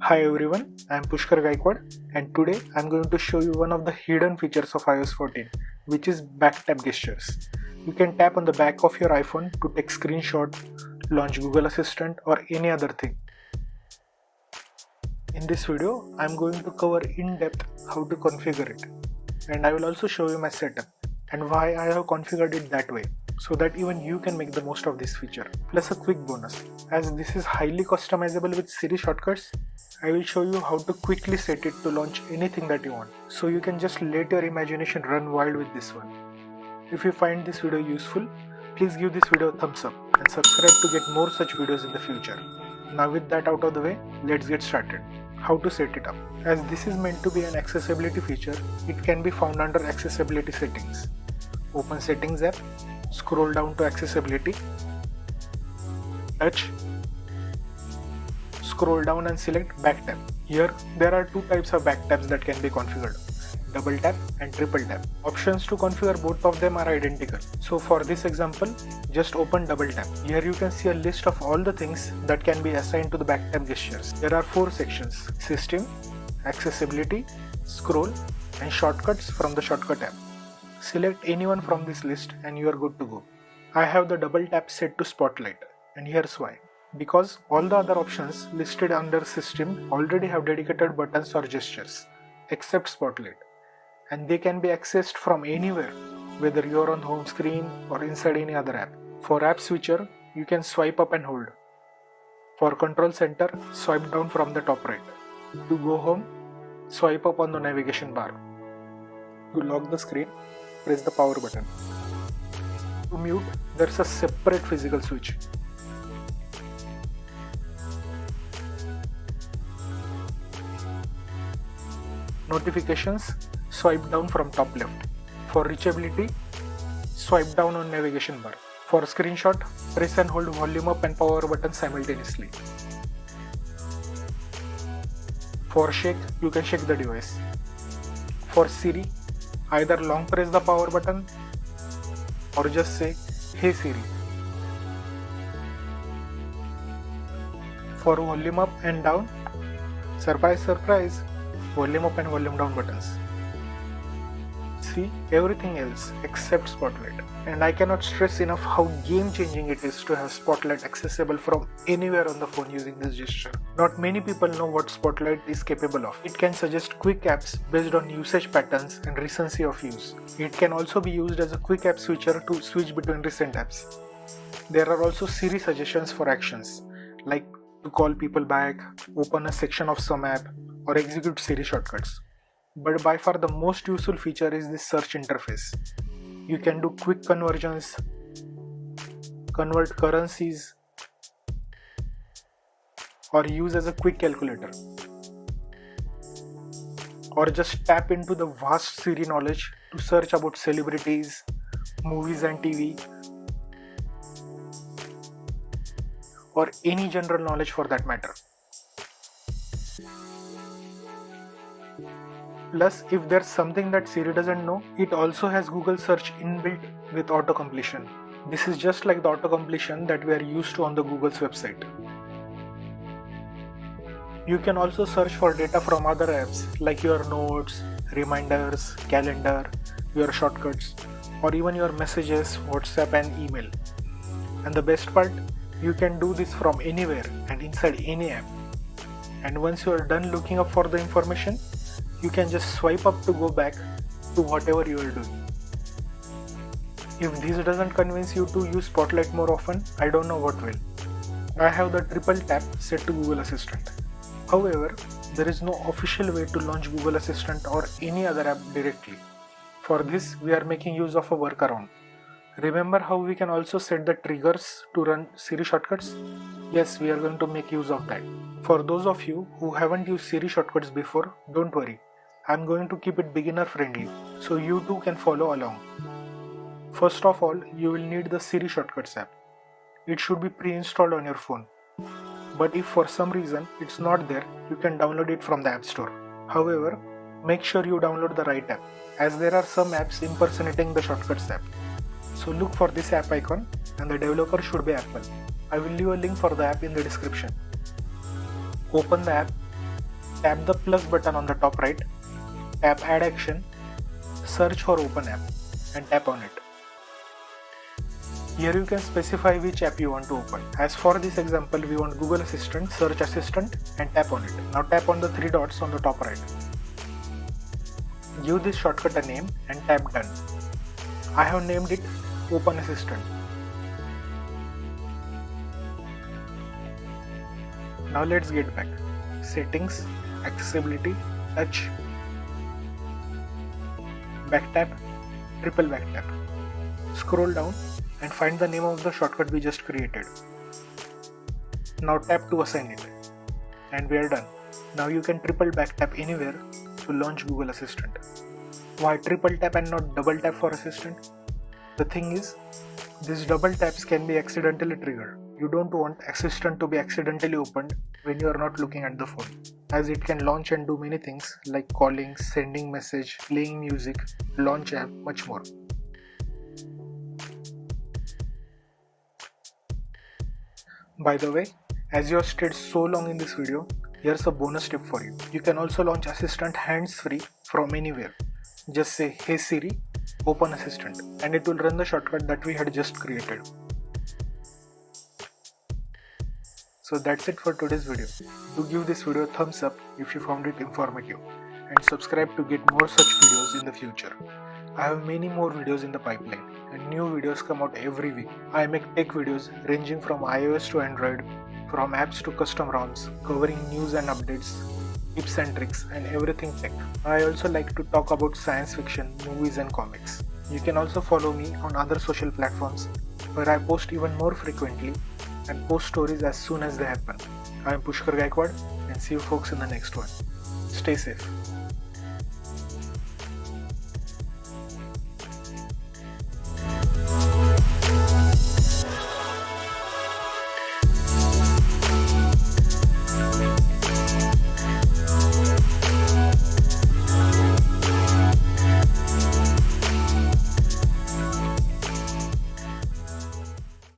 Hi everyone, I am Pushkar Gaikwad and today I am going to show you one of the hidden features of iOS 14, which is Backtap gestures. You can tap on the back of your iPhone to take screenshot, launch Google Assistant or any other thing. In this video, I am going to cover in depth how to configure it, and I will also show you my setup and why I have configured it that way, so that even you can make the most of this feature. Plus a quick bonus, as this is highly customizable with Siri shortcuts, I will show you how to quickly set it to launch anything that you want, so you can just let your imagination run wild with this one. If you find this video useful, please give this video a thumbs up and subscribe to get more such videos in the future. Now with that out of the way, let's get started. How to set it up. As this is meant to be an accessibility feature, it can be found under accessibility settings. Open settings app, scroll down to accessibility, touch, scroll down and select Backtap. Here there are two types of backtaps that can be configured, double tap and triple tap. Options to configure both of them are identical. So for this example, just open double tap. Here you can see a list of all the things that can be assigned to the Backtap gestures. There are 4 sections: system, accessibility, scroll and shortcuts from the shortcut app. Select anyone from this list and you are good to go. I have the double tap set to spotlight, and here's why. Because all the other options listed under system already have dedicated buttons or gestures, except spotlight, and they can be accessed from anywhere, whether you're on home screen or inside any other app. For app switcher, you can swipe up and hold. For control center, swipe down from the top right. To go home, swipe up on the navigation bar. To lock the screen, press the power button. To mute, there's a separate physical switch. Notifications, swipe down from top left. For reachability, swipe down on navigation bar. For screenshot, press and hold volume up and power button simultaneously. For shake, you can shake the device. For Siri, either long press the power button or just say, "Hey Siri." For volume up and down, surprise surprise, volume up and volume down buttons. See, everything else except spotlight. And I cannot stress enough how game changing it is to have spotlight accessible from anywhere on the phone using this gesture. Not many people know what spotlight is capable of. It can suggest quick apps based on usage patterns and recency of use. It can also be used as a quick app switcher to switch between recent apps. There are also Siri suggestions for actions, like to call people back, open a section of some app, or execute Siri shortcuts. But by far the most useful feature is this search interface. You can do quick conversions, convert currencies, or use as a quick calculator. Or just tap into the vast Siri knowledge to search about celebrities, movies and TV, or any general knowledge for that matter. Plus, if there's something that Siri doesn't know, it also has Google search inbuilt with auto-completion. This is just like the auto-completion that we are used to on the Google's website. You can also search for data from other apps like your notes, reminders, calendar, your shortcuts, or even your messages, WhatsApp and email. And the best part, you can do this from anywhere and inside any app. And once you are done looking up for the information, you can just swipe up to go back to whatever you are doing. If this doesn't convince you to use Spotlight more often, I don't know what will. I have the triple tap set to Google Assistant. However, there is no official way to launch Google Assistant or any other app directly. For this, we are making use of a workaround. Remember how we can also set the triggers to run Siri shortcuts? Yes, we are going to make use of that. For those of you who haven't used Siri shortcuts before, don't worry. I'm going to keep it beginner friendly, so you too can follow along. First of all, you will need the Siri Shortcuts app. It should be pre-installed on your phone. But if for some reason it's not there, you can download it from the App Store. However, make sure you download the right app, as there are some apps impersonating the Shortcuts app. So look for this app icon and the developer should be Apple. I will leave a link for the app in the description. Open the app tap the plus button on the top right, tap add action, search for open app and tap on it. Here you can specify which app you want to open. As for this example, we want Google Assistant, Search Assistant and tap on it. Now tap on the three dots on the top right. Give this shortcut a name and tap done. I have named it Open Assistant. Now let's get back. Settings, accessibility, touch, backtap, triple backtap. Scroll down and find the name of the shortcut we just created. Now tap to assign it. And we are done. Now you can triple backtap anywhere to launch Google Assistant. Why triple tap and not double tap for Assistant? The thing is, these double taps can be accidentally triggered. You don't want Assistant to be accidentally opened when you are not looking at the phone, as it can launch and do many things like calling, sending message, playing music, launch app, much more. By the way, as you have stayed so long in this video, here's a bonus tip for you. You can also launch Assistant hands-free from anywhere. Just say, "Hey Siri, open Assistant," and it will run the shortcut that we had just created. So that's it for today's video. Do give this video a thumbs up if you found it informative, and subscribe to get more such videos in the future. I have many more videos in the pipeline, and new videos come out every week. I make tech videos ranging from iOS to Android, from apps to custom ROMs, covering news and updates, tips and tricks, and everything tech. I also like to talk about science fiction, movies and comics. You can also follow me on other social platforms where I post even more frequently and post stories as soon as they happen. I am Pushkar Gaikwad and see you folks in the next one. Stay safe.